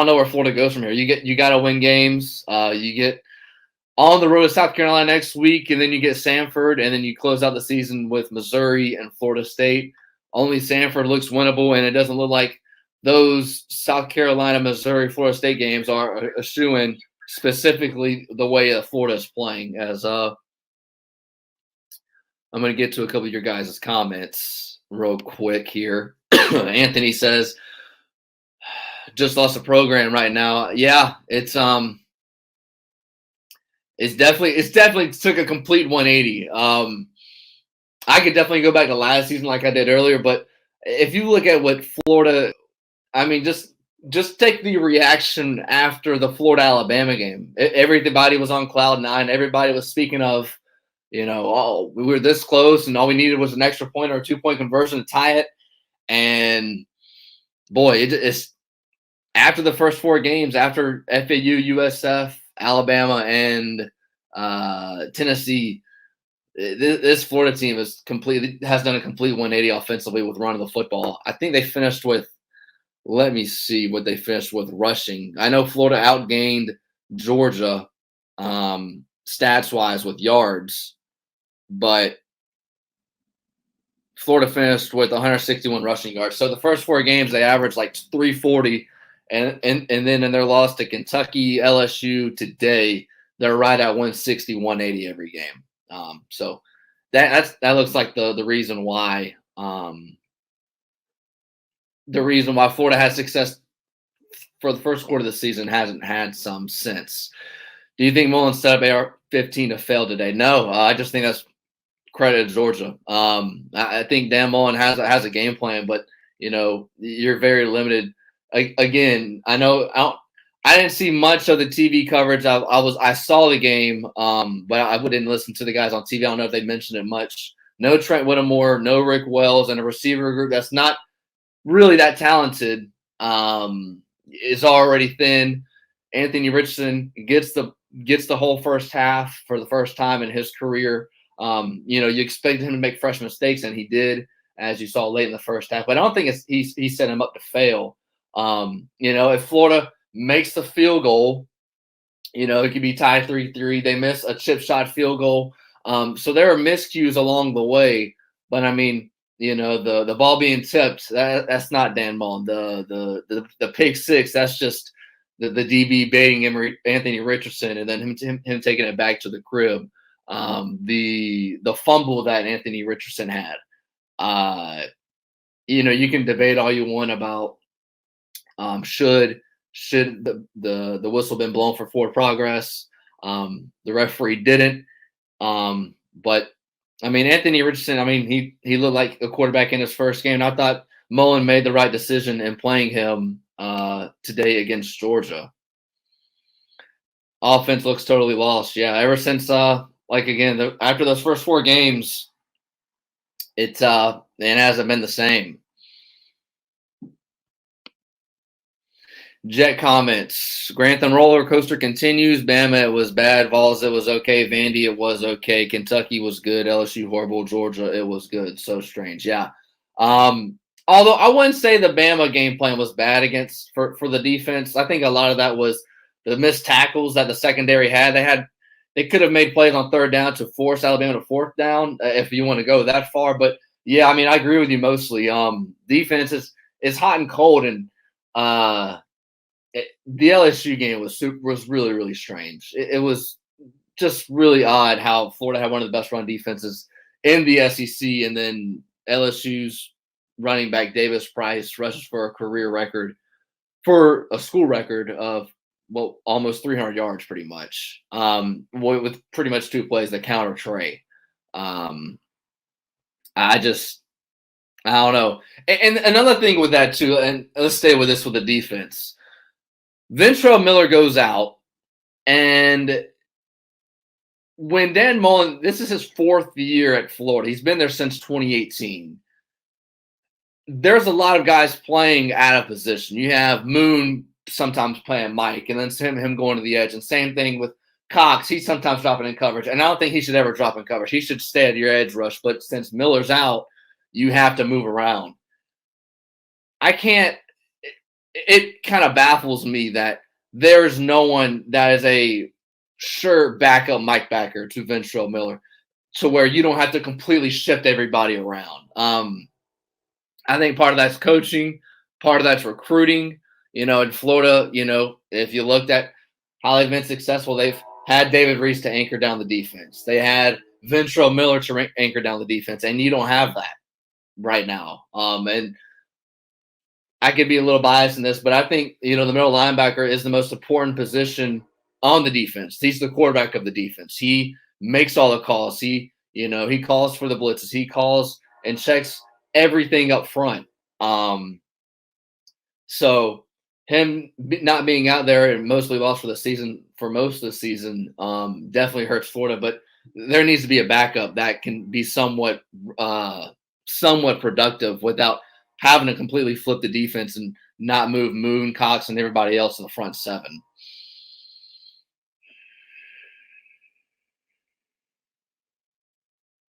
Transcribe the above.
don't know where Florida goes from here. You got to win games. You get on the road to South Carolina next week, and then you get Samford, and then you close out the season with Missouri and Florida State. Only Samford looks winnable, and it doesn't look like those South Carolina, Missouri, Florida State games are a shoo-in, specifically the way Florida is playing. As I'm going to get to a couple of your guys' comments real quick here. Anthony says, just lost a program right now. Yeah, it's definitely took a complete 180. I could definitely go back to last season like I did earlier, but if you look at what Florida, I mean, just take the reaction after the Florida-Alabama game. Everybody was on cloud nine. Everybody was speaking of, oh, we were this close, and all we needed was an extra point or a 2-point conversion to tie it. And boy, it's after the first 4 games, after FAU, USF, Alabama, and Tennessee, this Florida team has done a complete 180 offensively with running the football. I think they finished with, let me see what they finished with rushing. I know Florida outgained Georgia stats-wise with yards, but Florida finished with 161 rushing yards. So the first 4 games, they averaged like 340. And then in their loss to Kentucky, LSU today, they're right at 160, 180 every game. So that looks like the reason why Florida has success for the first quarter of the season hasn't had some since. Do you think Mullen set up AR-15 to fail today? No, I just think that's credit to Georgia. I think Dan Mullen has a game plan, but you're very limited. Again, I know I didn't see much of the TV coverage. I saw the game, but I didn't listen to the guys on TV. I don't know if they mentioned it much. No Trent Whittemore, no Rick Wells, and a receiver group that's not really that talented is already thin. Anthony Richardson gets the whole first half for the first time in his career. You expect him to make fresh mistakes, and he did, as you saw late in the first half. But I don't think he set him up to fail. If Florida makes the field goal, it could be tied 3-3. They miss a chip shot field goal. So there are miscues along the way. But I mean, the ball being tipped, that's not Dan Mullen. The pick six, that's just the DB baiting him, Anthony Richardson, and then him taking it back to the crib. The fumble that Anthony Richardson had. You can debate all you want about should the whistle been blown for forward progress. The referee didn't. But I mean, Anthony Richardson, I mean, he looked like a quarterback in his first game. I thought Mullen made the right decision in playing him today against Georgia. Offense looks totally lost. Yeah, ever since after those first 4 games, it hasn't been the same. Jet comments. Grantham roller coaster continues. Bama, it was bad. Vols, it was okay. Vandy, it was okay. Kentucky was good. LSU, horrible. Georgia, it was good. So strange. Yeah. Although I wouldn't say the Bama game plan was bad for the defense. I think a lot of that was the missed tackles that the secondary had. They could have made plays on 3rd down to force Alabama to 4th down if you want to go that far. But yeah, I mean, I agree with you mostly. Defense is hot and cold, and the LSU game was really, really strange. It was just really odd how Florida had one of the best run defenses in the SEC, and then LSU's running back Davis Price rushes for a school record of almost 300 yards, pretty much, with pretty much 2 plays that counter Trey. I don't know. And another thing with that too, and let's stay with this with the defense. Ventrell Miller goes out, and when Dan Mullen, this is his 4th year at Florida. He's been there since 2018. There's a lot of guys playing out of position. You have Moon sometimes playing Mike, and then him going to the edge. And same thing with Cox. He's sometimes dropping in coverage. And I don't think he should ever drop in coverage. He should stay at your edge rush. But since Miller's out, you have to move around. I can't it kind of baffles me that there's no one that is a sure backup Mike Backer to Ventrell Miller to where you don't have to completely shift everybody around. I think part of that's coaching, part of that's recruiting. In Florida, if you looked at how they've been successful, they've had David Reese to anchor down the defense. They had Ventrell Miller to anchor down the defense, and you don't have that right now. And I could be a little biased in this, but I think, the middle linebacker is the most important position on the defense. He's the quarterback of the defense. He makes all the calls. He calls for the blitzes. He calls and checks everything up front. So him not being out there and mostly lost for most of the season, definitely hurts Florida. But there needs to be a backup that can be somewhat productive without having to completely flip the defense and not move Moon, Cox, and everybody else in the front seven.